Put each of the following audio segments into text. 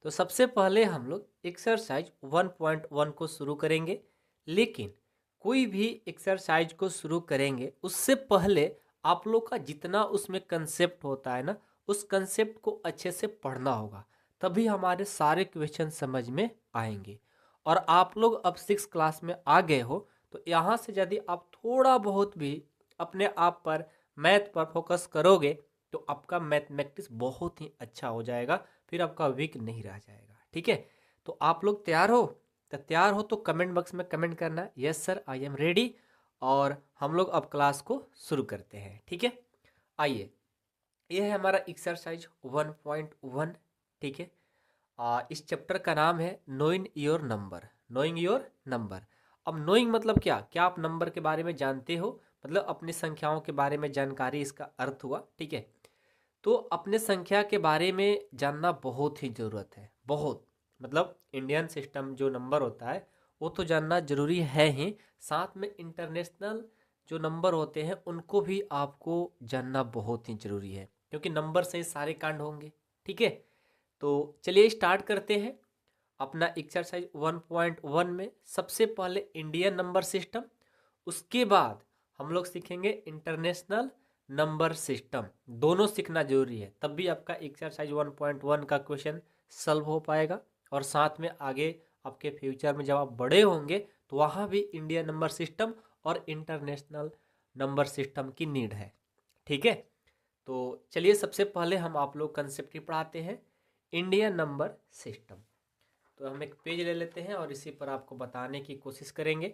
तो सबसे पहले हम लोग एक्सरसाइज 1.1 को शुरू करेंगे, लेकिन कोई भी एक्सरसाइज को शुरू करेंगे उससे पहले आप लोग का जितना उसमें कंसेप्ट होता है ना, उस कंसेप्ट को अच्छे से पढ़ना होगा, तभी हमारे सारे क्वेश्चन समझ में आएंगे। और आप लोग अब 6 क्लास में आ गए हो, तो यहाँ से यदि आप थोड़ा बहुत भी अपने आप पर, मैथ पर फोकस करोगे, तो आपका मैथमेटिक्स बहुत ही अच्छा हो जाएगा, फिर आपका वीक नहीं रह जाएगा। ठीक है, तो आप लोग तैयार हो? तो तैयार हो तो कमेंट बॉक्स में कमेंट करना, yes sir I am ready. और हम लोग अब क्लास को शुरू करते हैं। ठीक है, आइए, ये है हमारा एक्सरसाइज 1.1। ठीक है, इस चैप्टर का नाम है knowing your number. Knowing your number. अब नोइंग मतलब क्या क्या आप नंबर के बारे में जानते हो, मतलब अपनी संख्याओं के बारे में जानकारी, इसका अर्थ हुआ। ठीक है, तो अपने संख्या के बारे में जानना बहुत ही ज़रूरत है, बहुत, मतलब इंडियन सिस्टम जो नंबर होता है वो तो जानना ज़रूरी है ही, साथ में इंटरनेशनल जो नंबर होते हैं उनको भी आपको जानना बहुत ही ज़रूरी है, क्योंकि नंबर से ही सारे कांड होंगे। ठीक है, तो चलिए स्टार्ट करते हैं अपना एक्सरसाइज 1.1 में। सबसे पहले इंडियन नंबर सिस्टम, उसके बाद हम लोग सीखेंगे इंटरनेशनल नंबर सिस्टम। दोनों सीखना जरूरी है, तब भी आपका एक्सरसाइज 1.1 का क्वेश्चन सॉल्व हो पाएगा। और साथ में आगे आपके फ्यूचर में जब आप बड़े होंगे तो वहाँ भी इंडियन नंबर सिस्टम और इंटरनेशनल नंबर सिस्टम की नीड है। ठीक है, तो चलिए सबसे पहले हम आप लोग कंसेप्ट ही पढ़ाते हैं, इंडियन नंबर सिस्टम। तो हम एक पेज ले लेते हैं और इसी पर आपको बताने की कोशिश करेंगे।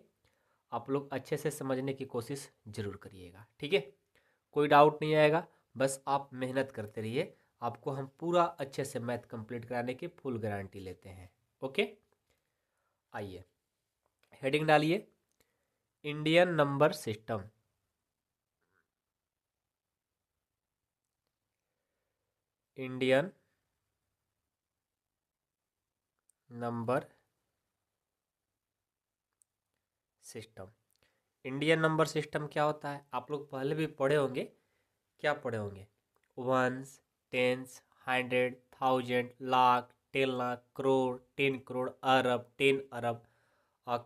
आप लोग अच्छे से समझने की कोशिश जरूर करिएगा। ठीक है, कोई डाउट नहीं आएगा, बस आप मेहनत करते रहिए, आपको हम पूरा अच्छे से मैथ कंप्लीट कराने की फुल गारंटी लेते हैं। ओके, आइए हेडिंग डालिए, Indian number system. Indian number system. Indian number system क्या होता है, आप लोग पहले भी पढ़े होंगे। क्या पढ़े होंगे? Ones, tens, hundred, thousand, lakh, 10 lakh, crore, 10 crore, अरब, 10 अरब,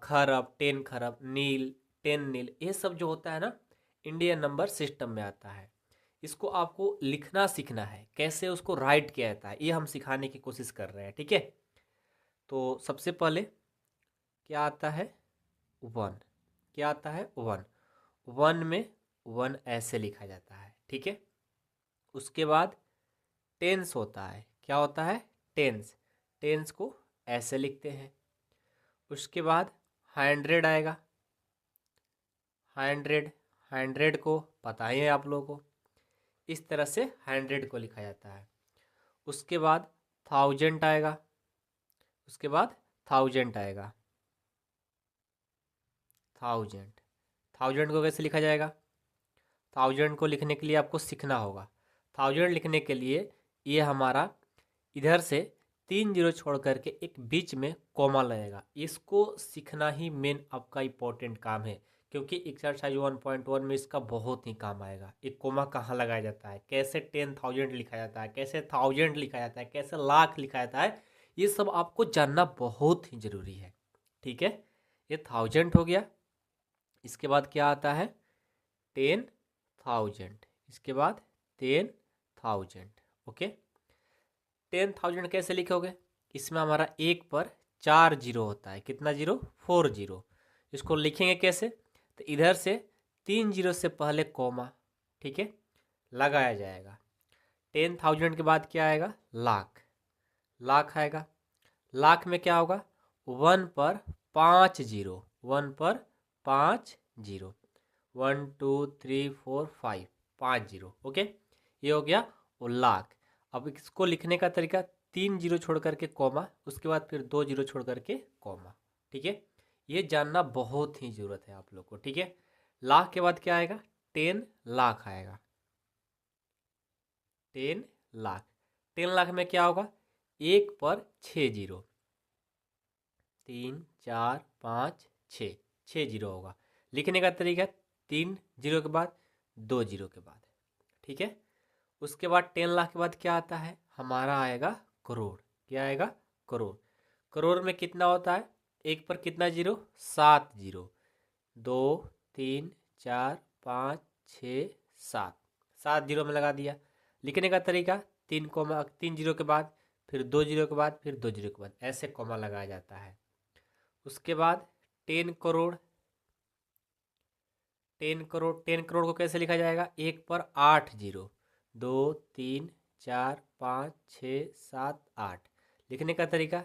खरब, 10 खरब, नील, 10 नील, ये सब जो होता है ना, इंडियन नंबर सिस्टम में आता है। इसको आपको लिखना सीखना है, कैसे उसको राइट किया जाता है, ये हम सिखाने की कोशिश कर रहे हैं। ठीक है, तो सबसे पहले क्या आता है? वन। क्या आता है? वन। वन में वन ऐसे लिखा जाता है। ठीक है, उसके बाद टेंस होता है। क्या होता है? टेंस। टेंस को ऐसे लिखते हैं। उसके बाद हंड्रेड आएगा। हंड्रेड, हंड्रेड को पता ही है आप लोगों को, इस तरह से हंड्रेड को लिखा जाता है। उसके बाद थाउजेंड आएगा। उसके बाद थाउजेंड आएगा। थाउजेंड। थाउजेंड को कैसे लिखा जाएगा? थाउजेंड को लिखने के लिए आपको सीखना होगा। थाउजेंड लिखने के लिए ये हमारा इधर से 3 जीरो छोड़ करके एक बीच में कॉमा लगेगा, इसको सीखना ही मेन आपका इम्पोर्टेंट काम है, क्योंकि एक्सरसाइज 1.1 में इसका बहुत ही काम आएगा। एक कोमा कहाँ लगाया जाता है, कैसे 10,000 लिखा जाता है, कैसे थाउजेंड लिखा जाता है, कैसे लाख लिखा जाता है, ये सब आपको जानना बहुत ही ज़रूरी है। ठीक है, ये थाउजेंड हो गया। इसके बाद क्या आता है? 10,000। इसके बाद 10,000। ओके, 10,000 कैसे लिखोगे? इसमें हमारा एक पर 4 जीरो होता है। कितना जीरो? 4 जीरो। इसको लिखेंगे कैसे? तो इधर से 3 जीरो से पहले कॉमा, ठीक है, लगाया जाएगा। 10,000 के बाद क्या आएगा? लाख। लाख आएगा। लाख में क्या होगा? वन पर 5 जीरो। वन पर 5 जीरो। 1 2 3 4 5, 5 जीरो। ओके, ये हो गया वो लाख। अब इसको लिखने का तरीका, 3 जीरो छोड़ करके कॉमा, उसके बाद फिर 2 जीरो छोड़ करके कॉमा। ठीक है, ये जानना बहुत ही ज़रूरत है आप लोग को। ठीक है, लाख के बाद क्या आएगा? 10 लाख आएगा। 10 लाख। 10 लाख में क्या होगा? एक पर 6 जीरो। 3 4 5 6, 6 जीरो होगा। लिखने का तरीका, 3 जीरो के बाद 2 जीरो के बाद। ठीक है, उसके बाद 10 लाख के बाद क्या आता है? हमारा आएगा करोड़। क्या आएगा? करोड़। करोड़ में कितना होता है, एक पर कितना जीरो, 7 जीरो, 2 3 4 5 6 7, 7 जीरो में लगा दिया। लिखने का तरीका 3 जीरो के बाद, फिर 2 जीरो के बाद, फिर 2 जीरो के बाद, ऐसे कॉमा लगाया जाता है। उसके बाद 10 करोड़। 10 करोड़, 10 करोड़ को कैसे लिखा जाएगा, एक पर 8 जीरो, 2 3 4 5 6 7 8। लिखने का तरीका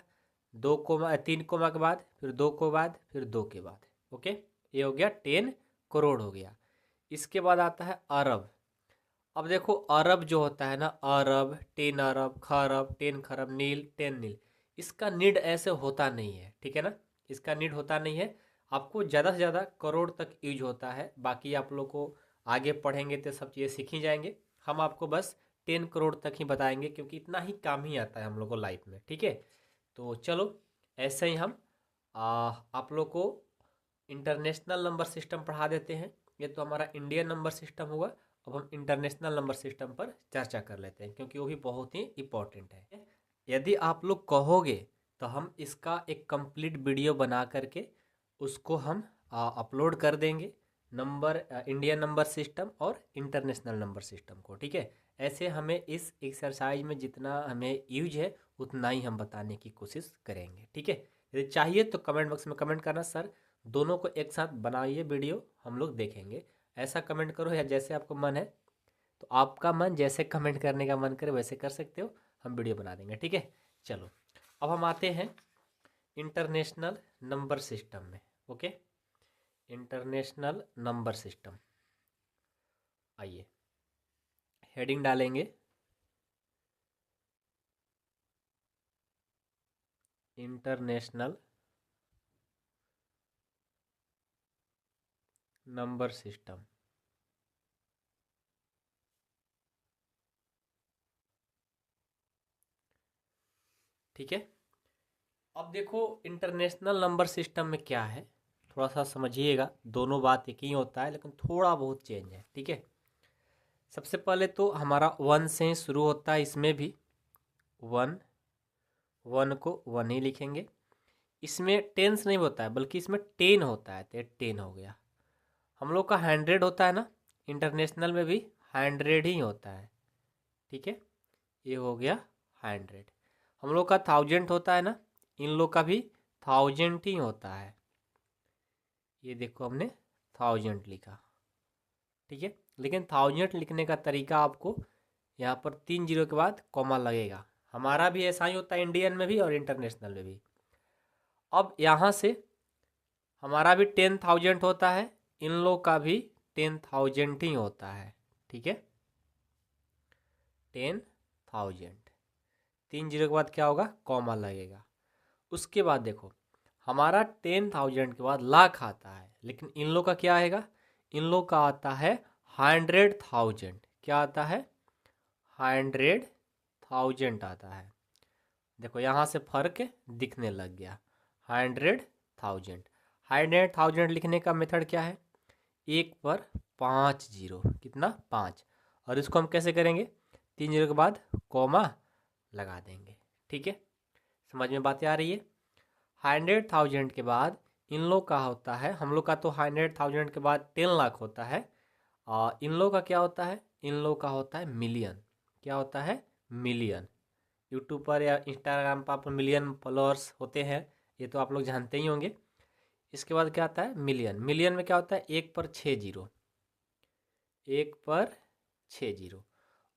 3 कोमा के बाद, फिर 2 के बाद, फिर 2 के बाद। ओके, ये हो गया 10 करोड़ हो गया। इसके बाद आता है अरब। अब देखो अरब जो होता है ना, अरब, 10 अरब, खरब, 10 खरब, नील, 10 नील, इसका नीड ऐसे होता नहीं है, ठीक है ना, इसका नीड होता नहीं है। आपको ज़्यादा से ज़्यादा करोड़ तक यूज होता है, बाकी आप लोग को आगे पढ़ेंगे तो सब चीज़ें सीखी जाएंगे। हम आपको बस 10 करोड़ तक ही बताएंगे, क्योंकि इतना ही काम ही आता है हम लोग को लाइफ में, ठीक है। तो चलो ऐसे ही हम आप लोग को इंटरनेशनल नंबर सिस्टम पढ़ा देते हैं। ये तो हमारा इंडियन नंबर सिस्टम हुआ, अब हम इंटरनेशनल नंबर सिस्टम पर चर्चा कर लेते हैं, क्योंकि वो भी बहुत ही इम्पोर्टेंट है। यदि आप लोग कहोगे तो हम इसका एक कंप्लीट वीडियो बना करके उसको हम अपलोड कर देंगे, नंबर इंडियन नंबर सिस्टम और इंटरनेशनल नंबर सिस्टम को, ठीक है। ऐसे हमें इस एक्सरसाइज में जितना हमें यूज है उतना ही हम बताने की कोशिश करेंगे, ठीक है। यदि चाहिए तो कमेंट बॉक्स में कमेंट करना, सर दोनों को एक साथ बनाइए वीडियो, हम लोग देखेंगे। ऐसा कमेंट करो, या जैसे आपको मन है, तो आपका मन जैसे कमेंट करने का मन करे वैसे कर सकते हो, हम वीडियो बना देंगे, ठीक है। चलो अब हम आते हैं इंटरनेशनल नंबर सिस्टम में। ओके, इंटरनेशनल नंबर सिस्टम, आइए हेडिंग डालेंगे इंटरनेशनल नंबर सिस्टम। ठीक है, अब देखो इंटरनेशनल नंबर सिस्टम में क्या है, थोड़ा सा समझिएगा। दोनों बात एक ही होता है, लेकिन थोड़ा बहुत चेंज है, ठीक है। सबसे पहले तो हमारा 1 से ही शुरू होता है, इसमें भी 1, 1 को 1 ही लिखेंगे। इसमें टेंस नहीं होता है, बल्कि इसमें 10 होता है, तो 10 हो गया। हम लोग का 100 होता है ना, इंटरनेशनल में भी 100 ही होता है, ठीक है। ये हो गया 100। हम लोग का 1000 होता है ना, इन लोग का भी 1000 ही होता है। ये देखो हमने 1000 लिखा, ठीक है। लेकिन 1000 लिखने का तरीका आपको यहाँ पर 3 जीरो के बाद कॉमा लगेगा। हमारा भी ऐसा ही होता है, इंडियन में भी और इंटरनेशनल में भी। अब यहाँ से हमारा भी 10,000 होता है, इन लोग का भी 10,000 ही होता है, ठीक है। 10,000, 3 जीरो के बाद क्या होगा, कॉमा लगेगा। उसके बाद देखो हमारा 10,000 के बाद लाख आता है, लेकिन इन लोग का क्या आएगा, इन लोग का आता है 100,000। क्या आता है, 100,000 आता है। देखो यहाँ से फर्क दिखने लग गया, 100,000। 100,000 लिखने का मेथड क्या है, एक पर 5 जीरो, कितना 5, और इसको हम कैसे करेंगे, 3 जीरो के बाद कॉमा लगा देंगे, ठीक है। समझ में बातें आ रही है। 100,000 के बाद इन लोग का होता है, हम लोग का तो 100,000 के बाद 10 लाख होता है, और इन लोग का क्या होता है, इन लोग का होता है मिलियन। क्या होता है, मिलियन। यूट्यूब पर या इंस्टाग्राम पर आप मिलियन फॉलोअर्स होते हैं, ये तो आप लोग जानते ही होंगे। इसके बाद क्या आता है, मिलियन। मिलियन में क्या होता है, एक पर 6 जीरो, एक पर 6 जीरो,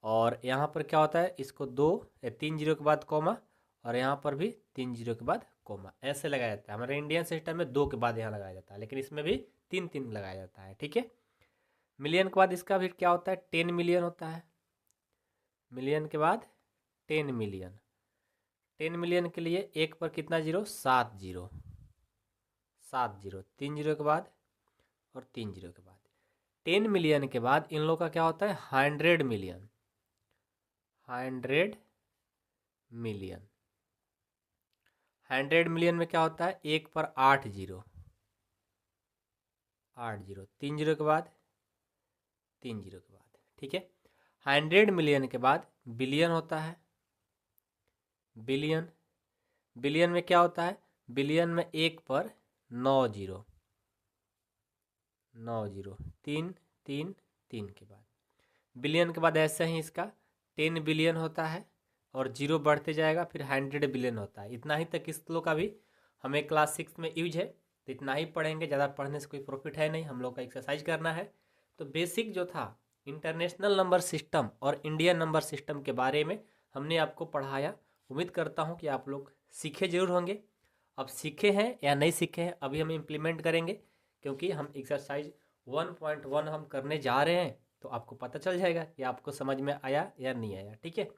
और यहाँ पर क्या होता है, इसको 3 जीरो के बाद कॉमा, और यहाँ पर भी 3 जीरो के बाद कॉमा, ऐसे लगाया जाता है। हमारे इंडियन सिस्टम में 2 के बाद यहाँ लगाया जाता है, लेकिन इसमें भी 3 3 लगाया जाता है, ठीक है। मिलियन के बाद इसका भी क्या होता है, 10 मिलियन होता है। मिलियन के बाद 10 मिलियन। 10 मिलियन के लिए एक पर कितना जीरो, 7 जीरो, 7 जीरो, 3 जीरो के बाद और 3 जीरो के बाद। 10 मिलियन के बाद इन लोग का क्या होता है, 100 मिलियन। 100 मिलियन। 100 मिलियन में क्या होता है, एक पर 8 जीरो, 8 जीरो, 3 जीरो के बाद, 3 जीरो के बाद, ठीक है। 100 मिलियन के बाद बिलियन होता है, बिलियन। बिलियन में क्या होता है, बिलियन में 1 पर 9 जीरो, 9 जीरो, 3 3 3 के बाद बिलियन के बाद ऐसे ही इसका 10 बिलियन होता है और जीरो बढ़ते जाएगा, फिर 100 बिलियन होता है। इतना ही तक इस लो का भी हमें क्लास 6 में यूज है, तो इतना ही पढ़ेंगे, ज़्यादा पढ़ने से कोई प्रॉफिट है नहीं, हम लोग का एक्सरसाइज करना है। तो बेसिक जो था इंटरनेशनल नंबर सिस्टम और इंडियन नंबर सिस्टम के बारे में हमने आपको पढ़ाया। उम्मीद करता हूँ कि आप लोग सीखे जरूर होंगे। अब सीखे हैं या नहीं सीखे हैं अभी हम इम्प्लीमेंट करेंगे, क्योंकि हम एक्सरसाइज 1.1 हम करने जा रहे हैं, तो आपको पता चल जाएगा कि आपको समझ में आया या नहीं आया, ठीक है।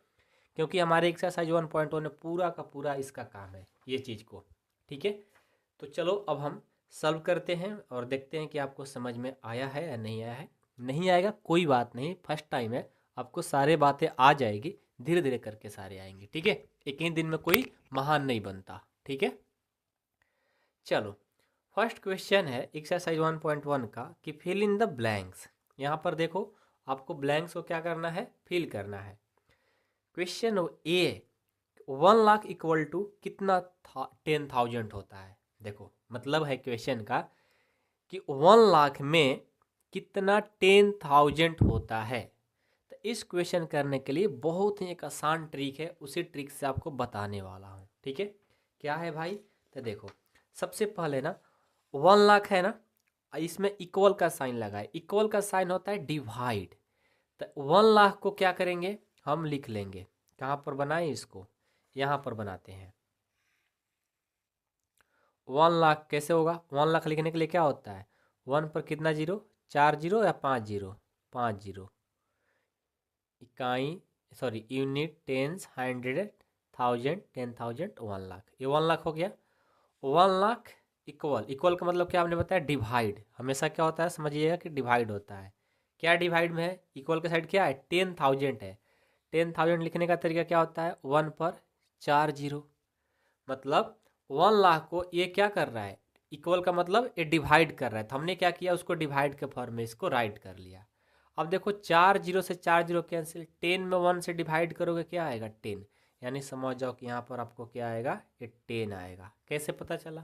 क्योंकि हमारे एक्सरसाइज 1.1 में पूरा का पूरा इसका काम है ये चीज़ को, ठीक है। तो चलो अब हम सॉल्व करते हैं और देखते हैं कि आपको समझ में आया है या नहीं आया है। नहीं आएगा कोई बात नहीं, फर्स्ट टाइम है, आपको सारे बातें आ जाएगी, धीरे धीरे करके सारे आएंगे, ठीक है। एक ही दिन में कोई महान नहीं बनता, ठीक है। चलो फर्स्ट क्वेश्चन है एक्सरसाइज 1.1 का कि फिल इन द ब्लैंक्स। यहाँ पर देखो आपको ब्लैंक्स को क्या करना है, फिल करना है। Question A, 1 lakh equal to कितना 10,000 होता है। देखो मतलब है क्वेश्चन का कि 1 लाख में कितना 10,000 होता है। तो इस क्वेश्चन करने के लिए बहुत ही एक आसान ट्रिक है, उसी ट्रिक से आपको बताने वाला हूँ, ठीक है। क्या है भाई, तो देखो सबसे पहले ना 1 लाख है ना, इसमें इक्वल का साइन लगा है, इक्वल का साइन होता है डिवाइड। तो 1 लाख को क्या करेंगे, हम लिख लेंगे, कहाँ पर बनाएं इसको, यहाँ पर बनाते हैं। 1 लाख कैसे होगा, 1 लाख लिखने के लिए क्या होता है, 1 पर कितना जीरो, 4 जीरो या 5 जीरो, 5 जीरो, इकाई sorry unit, tens, hundred, thousand, 10,000, 1 lakh, ये 1 लाख हो गया। 1 लाख इक्वल, इक्वल का मतलब क्या आपने बताया, डिवाइड। हमेशा क्या होता है समझिएगा कि डिवाइड होता है। क्या डिवाइड में है, इक्वल के साइड क्या है, 10,000 है। 10,000 लिखने का तरीका क्या होता है, 1 पर 4 जीरो, मतलब 1 लाख को ये क्या कर रहा है, इक्वल का मतलब ये डिवाइड कर रहा है, तो हमने क्या किया, उसको डिवाइड के फॉर्म में इसको राइट कर लिया। अब देखो 4 जीरो से 4 जीरो कैंसिल, 10 में 1 से डिवाइड करोगे क्या आएगा, 10, यानी समझ जाओ कि यहाँ पर आपको क्या आएगा, ये 10 आएगा। कैसे पता चला,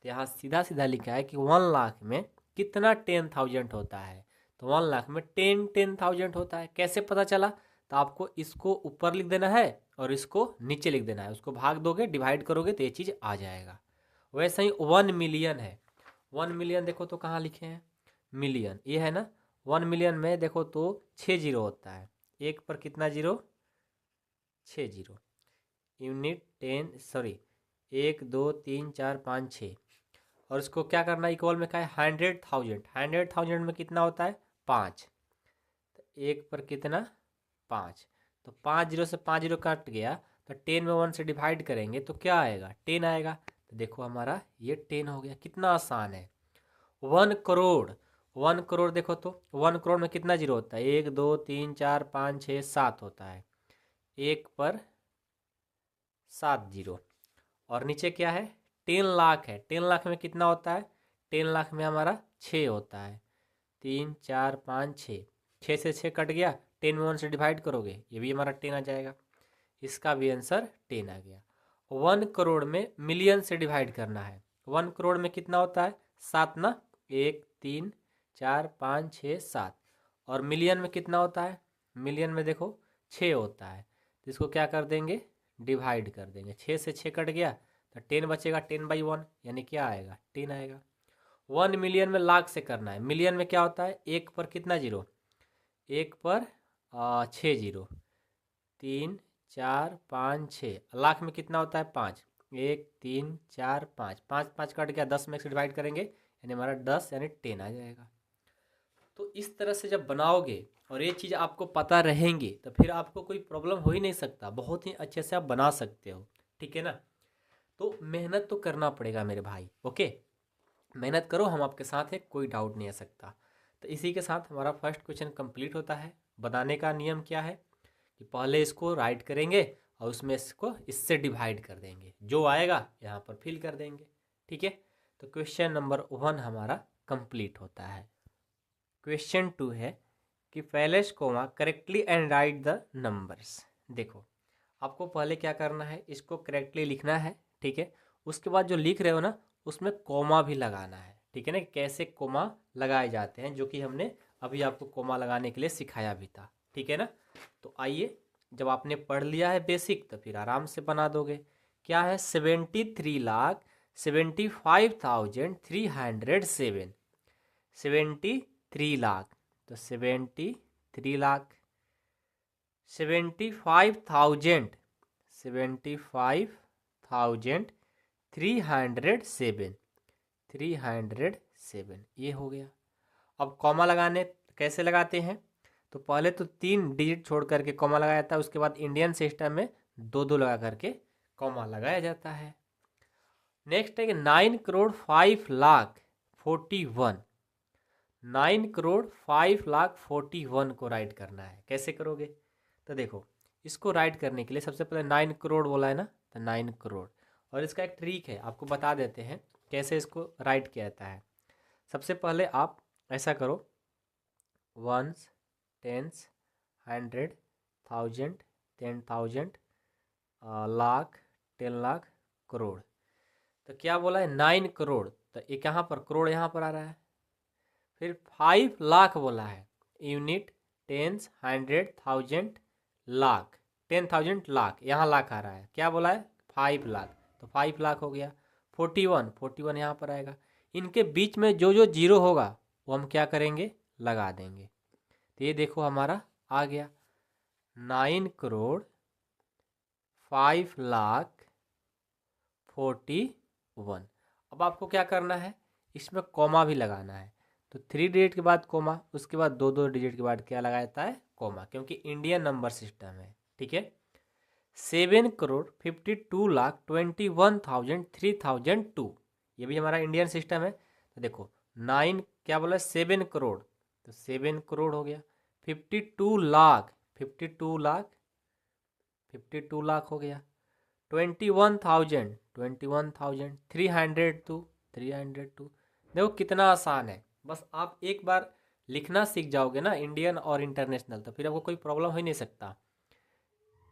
तो यहाँ सीधा सीधा लिखा है कि 1 लाख में कितना 10,000 होता है, तो 1 लाख में 10,000 होता है। कैसे पता चला, तो आपको इसको ऊपर लिख देना है और इसको नीचे लिख देना है, उसको भाग दोगे, डिवाइड करोगे तो ये चीज़ आ जाएगा। वैसे ही 1 मिलियन है, 1 मिलियन देखो तो कहाँ लिखे हैं, मिलियन, ये है ना। 1 मिलियन में देखो तो 6 जीरो होता है, एक पर कितना जीरो, 6 जीरो, यूनिट, 10 सॉरी 1 2 3 4 5 6, और इसको क्या करना है, इक्वल में क्या है, 100,000, 100,000 में कितना होता है, 5, तो एक पर कितना, 5, तो 5 जीरो से 5 जीरो कट गया, तो 10 में 1 से डिवाइड करेंगे तो क्या आएगा, 10 आएगा। तो देखो हमारा ये 10 हो गया, कितना आसान है। 1 करोड़, 1 करोड़ देखो तो 1 करोड़ में कितना जीरो होता है, 1 2 3 4 5 6 7 होता है, एक पर 7 जीरो, और नीचे क्या है, 10 लाख है, 10 लाख में कितना होता है, 10 लाख में हमारा 6 होता है, 3 4 5 6, 6 से 6 कट गया, 10 में 1 से डिवाइड करोगे ये भी हमारा 10 आ जाएगा, इसका भी आंसर 10 आ गया। 1 करोड़ में मिलियन से डिवाइड करना है, 1 करोड़ में कितना होता है, 7 ना, 1 3 4 5 6 7, और मिलियन में कितना होता है, मिलियन में देखो 6 होता है, तो इसको क्या कर देंगे, डिवाइड कर देंगे, 6 से 6 कट गया तो 10 बचेगा, 10/1 यानी क्या आएगा, 10 आएगा। 1 मिलियन में लाख से करना है, मिलियन में क्या होता है, एक पर कितना जीरो, एक पर 6 जीरो, 3 4 5 6, लाख में कितना होता है, 5, 1 3 4 5, 5 5 कट गया, 10 में से डिवाइड करेंगे यानी हमारा 10 यानी 10 आ जाएगा। तो इस तरह से जब बनाओगे और ये चीज़ आपको पता रहेंगी तो फिर आपको कोई प्रॉब्लम हो ही नहीं सकता, बहुत ही अच्छे से आप बना सकते हो, ठीक है ना। तो मेहनत तो करना पड़ेगा मेरे भाई, ओके, मेहनत करो, हम आपके साथ हैं, कोई डाउट नहीं आ सकता। तो इसी के साथ हमारा फर्स्ट क्वेश्चन कंप्लीट होता है। बनाने का नियम क्या है कि पहले इसको राइट करेंगे और उसमें इसको इससे डिवाइड कर देंगे, जो आएगा यहाँ पर फिल कर देंगे, ठीक है। तो क्वेश्चन नंबर 1 हमारा कंप्लीट होता है। क्वेश्चन 2 है कि place comma correctly and write the numbers. देखो आपको पहले क्या करना है, इसको करेक्टली लिखना है, ठीक है। उसके बाद जो लिख रहे हो ना उसमें कोमा भी लगाना है, ठीक है ना। कैसे कोमा लगाए जाते हैं जो कि हमने अभी आपको कोमा लगाने के लिए सिखाया भी था, ठीक है ना। तो आइए, जब आपने पढ़ लिया है बेसिक तो फिर आराम से बना दोगे। क्या है, 73,75,307, 73 लाख, तो 73 लाख, 75,000, 75,307, 307, ये हो गया। अब कॉमा लगाने कैसे लगाते हैं, तो पहले तो 3 डिजिट छोड़ करके कॉमा लगाया जाता है, उसके बाद इंडियन सिस्टम में 2 2 लगा करके कॉमा लगाया जाता है। नेक्स्ट है कि 9,05,41,9,05,41 को राइट करना है। कैसे करोगे, तो देखो, इसको राइट करने के लिए सबसे पहले 9 करोड़ बोला है ना, तो 9 करोड़। और इसका एक ट्रिक है, आपको बता देते हैं कैसे इसको राइट किया जाता है। सबसे पहले आप ऐसा करो, वंस, टेंस, 100,000, 10,000, लाख, 10 लाख, करोड़। तो क्या बोला है, 9 करोड़, तो एक यहाँ पर करोड़ यहाँ पर आ रहा है। फिर 5 लाख बोला है, यूनिट, टेंस, 100,000, लाख, 10,000, लाख, यहाँ लाख आ रहा है। क्या बोला है, 5 लाख, तो 5 लाख हो गया। 41 यहाँ पर आएगा। इनके बीच में जो जो जीरो होगा वो हम क्या करेंगे, लगा देंगे। तो ये देखो हमारा आ गया 9,05,41,। अब आपको क्या करना है, इसमें कॉमा भी लगाना है। तो 3 डिजिट के बाद कोमा, उसके बाद 2 2 डिजिट के बाद क्या लगाया जाता है, कोमा, क्योंकि इंडियन नंबर सिस्टम है, ठीक है। 7,52,21,302, ये भी हमारा इंडियन सिस्टम है। तो देखो 9 क्या बोला, 7 करोड़, तो 7 करोड़ हो गया। 52 लाख, 52 लाख, 52 लाख हो गया। 21,000, 21,000, 302, 302। देखो कितना आसान है, बस आप एक बार लिखना सीख जाओगे ना इंडियन और इंटरनेशनल, तो फिर आपको कोई प्रॉब्लम हो ही नहीं सकता।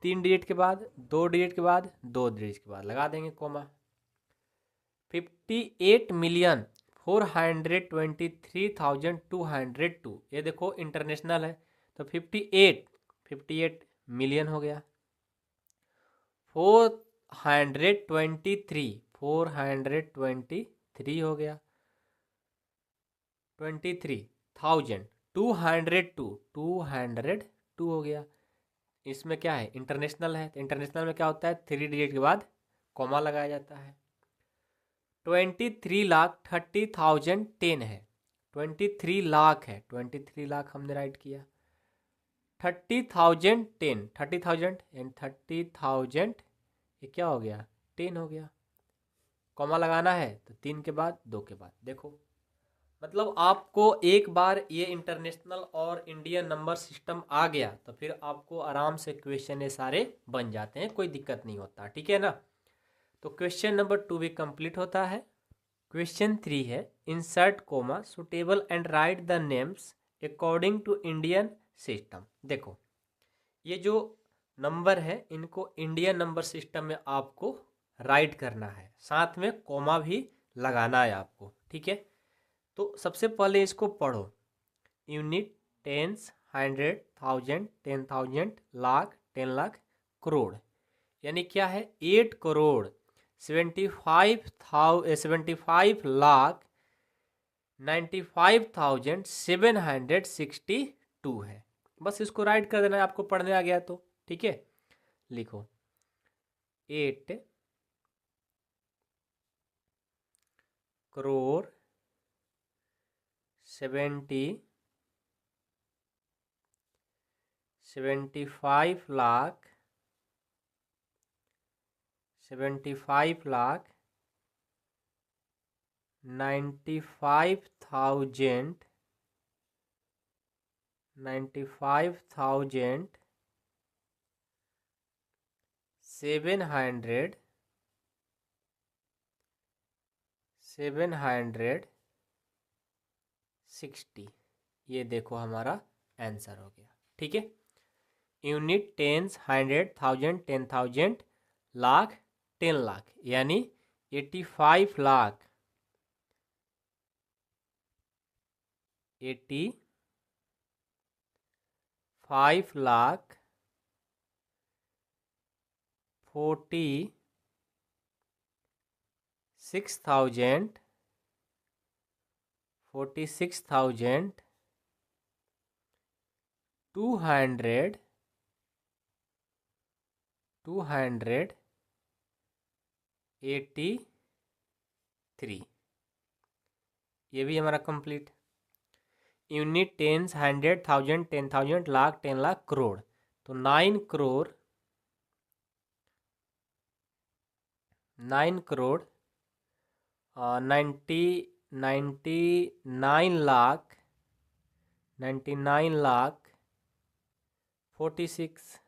3 डिजिट के बाद, 2 डिजिट के बाद, 2 डिजिट के बाद लगा देंगे कोमा। 58,423,202, ये देखो इंटरनेशनल है, तो 58 मिलियन हो गया। 423, 423 हो गया। 23,000, 202, 202 हो गया। इसमें क्या है, इंटरनेशनल है, तो इंटरनेशनल में क्या होता है, 3 डिजिट के बाद कॉमा लगाया जाता है। 23,30,10 है, 23 लाख है, 23 लाख हमने राइट किया। 30,010, 30,000 एंड 30,000, ये क्या हो गया, 10 हो गया। कॉमा लगाना है तो 3 के बाद 2 के बाद। देखो मतलब आपको एक बार ये इंटरनेशनल और इंडियन नंबर सिस्टम आ गया तो फिर आपको आराम से क्वेश्चन ये सारे बन जाते हैं, कोई दिक्कत नहीं होता, ठीक है ना। तो क्वेश्चन नंबर 2 भी कंप्लीट होता है। क्वेश्चन 3 है, insert comma suitable and write the names according to Indian system. देखो ये जो नंबर है इनको इंडियन नंबर सिस्टम में आपको राइट करना है, साथ में कोमा भी लगाना है आपको, ठीक है। तो सबसे पहले इसको पढ़ो, यूनिट, टेंस, 100,000, 10,000, लाख, 10 लाख, करोड़। यानी क्या है, 8 करोड़ 75,95,762 है। बस इसको राइट कर देना है, आपको पढ़ने आ गया तो ठीक है। लिखो 8 करोड़ 75 लाख 95,000 760। ये देखो हमारा आंसर हो गया, ठीक है। यूनिट, टेंस, 100,000, 10,000, लाख, 10 लाख यानी 85 लाख 85 लाख 283, ये भी हमारा complete. Unit, tens, 100,000, 10,000, lakh, 10 lakh, crore, तो 9 करोड़ 99 लाख 46।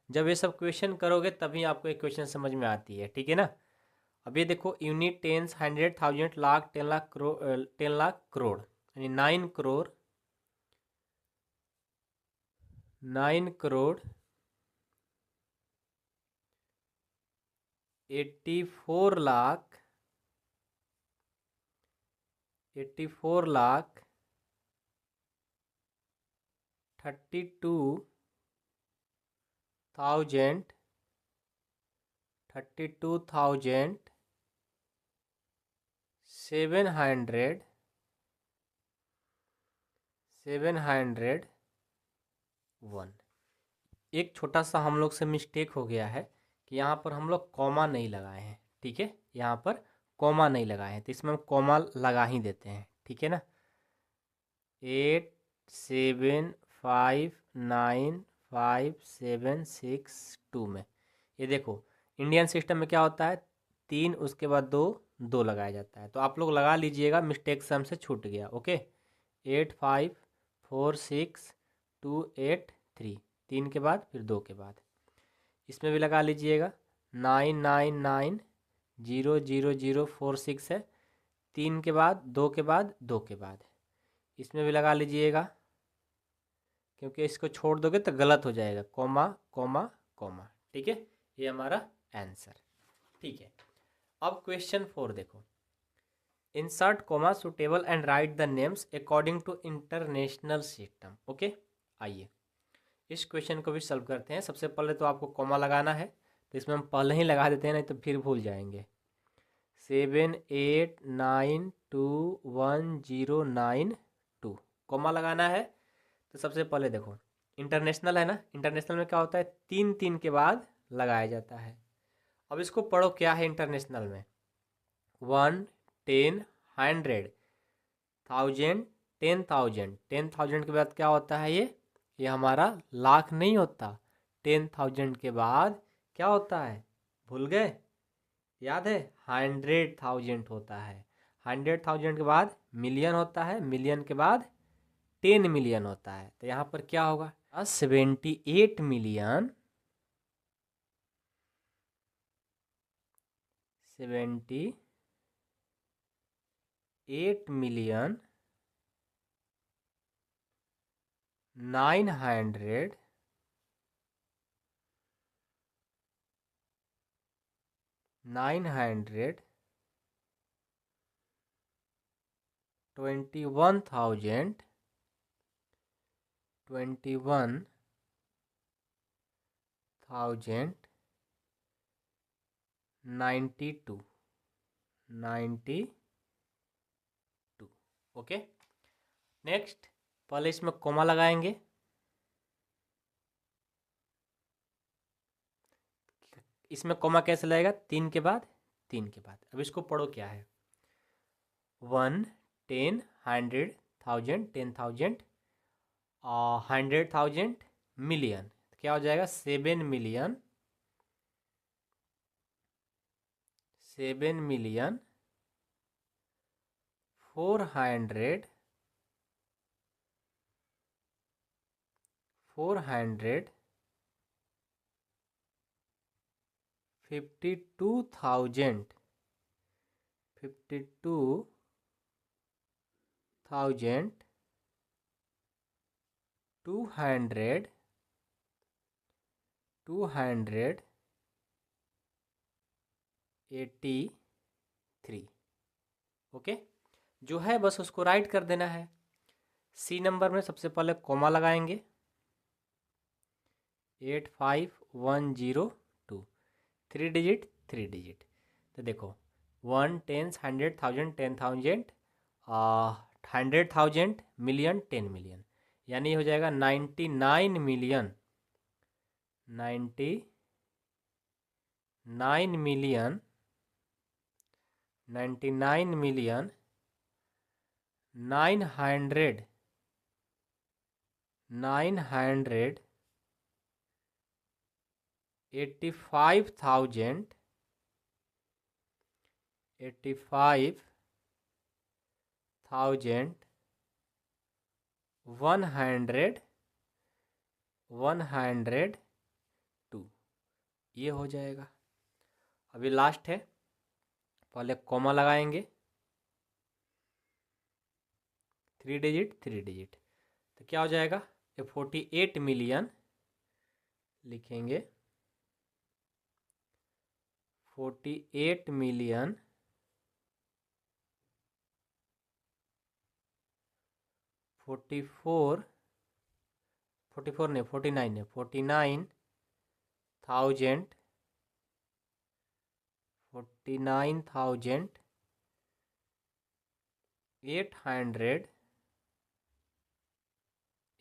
जब ये सब क्वेश्चन करोगे तभी आपको एक क्वेश्चन समझ में आती है, ठीक है ना। अब ये देखो, यूनिट, टेंस, 100,000, लाख, 10 लाख, करोड़, 10 लाख, करोड़, यानी 9 करोड़ 84 लाख 32,701। एक छोटा सा हम लोग से मिस्टेक हो गया है कि यहाँ पर हम लोग कॉमा नहीं लगाए हैं, ठीक है, यहाँ पर कॉमा नहीं लगाए हैं, तो इसमें हम कॉमा लगा ही देते हैं, ठीक है ना। 87595762 में ये देखो, इंडियन सिस्टम में क्या होता है, 3 उसके बाद 2 2 लगाया जाता है, तो आप लोग लगा लीजिएगा, मिस्टेक से हमसे छूट गया। ओके, 8546,283, 3 के बाद फिर 2 के बाद, इसमें भी लगा लीजिएगा। 999 00046 है, 3 के बाद 2 के बाद 2 के बाद, इसमें भी लगा लीजिएगा, क्योंकि इसको छोड़ दोगे तो गलत हो जाएगा, कॉमा कॉमा कॉमा, ठीक है, ये हमारा आंसर, ठीक है। अब क्वेश्चन 4 देखो, insert comma suitable and write the names according to international system. Okay, आइए इस क्वेश्चन को भी सॉल्व करते हैं। सबसे पहले तो आपको कॉमा लगाना है, तो इसमें हम पहले ही लगा देते हैं, नहीं तो फिर भूल जाएंगे। 78921092 कॉमा लगाना है। तो सबसे पहले देखो, इंटरनेशनल है ना, इंटरनेशनल में क्या होता है, 3 3 के बाद लगाया जाता है। अब इसको पढ़ो, क्या है इंटरनेशनल में, 1 10 100 1000 10,000, 10,000 के बाद क्या होता है, ये हमारा लाख नहीं होता, 10,000 के बाद क्या होता है, भूल गए, याद है, 100,000 होता है, 100,000 के बाद मिलियन होता है, मिलियन के बाद 10 मिलियन होता है, तो यहाँ पर क्या होगा, 78 मिलियन 900 21,000 92 ओके। नेक्स्ट, पहले इसमें कोमा लगाएंगे, इसमें कोमा कैसे लगेगा, 3 के बाद 3 के बाद। अब इसको पढ़ो, क्या है, 1 10 100,000 10,000 100,000 मिलियन, क्या हो जाएगा, 7 मिलियन 400 52,000 200 283। ओके, जो है बस उसको राइट कर देना है। सी नंबर में सबसे पहले कॉमा लगाएंगे, 85102, 3 डिजिट। तो देखो 1 10 100 1000 10,000 100,000 मिलियन 10 मिलियन, यानी हो जाएगा 99 मिलियन 99 मिलियन 99 मिलियन 900 985,000 85,000 102, ये हो जाएगा। अभी लास्ट है, पहले कॉमा लगाएंगे, 3 डिजिट। तो क्या हो जाएगा, ये 48 मिलियन लिखेंगे, 48 मिलियन 44 नहीं 49 है, 49,000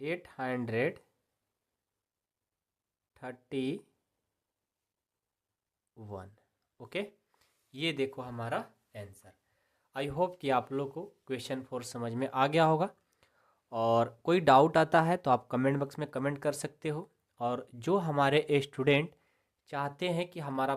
831। ओके, ये देखो हमारा आंसर। आई होप कि आप लोग को क्वेश्चन 4 समझ में आ गया होगा, और कोई डाउट आता है तो आप कमेंट बॉक्स में कमेंट कर सकते हो। और जो हमारे स्टूडेंट चाहते हैं कि हमारा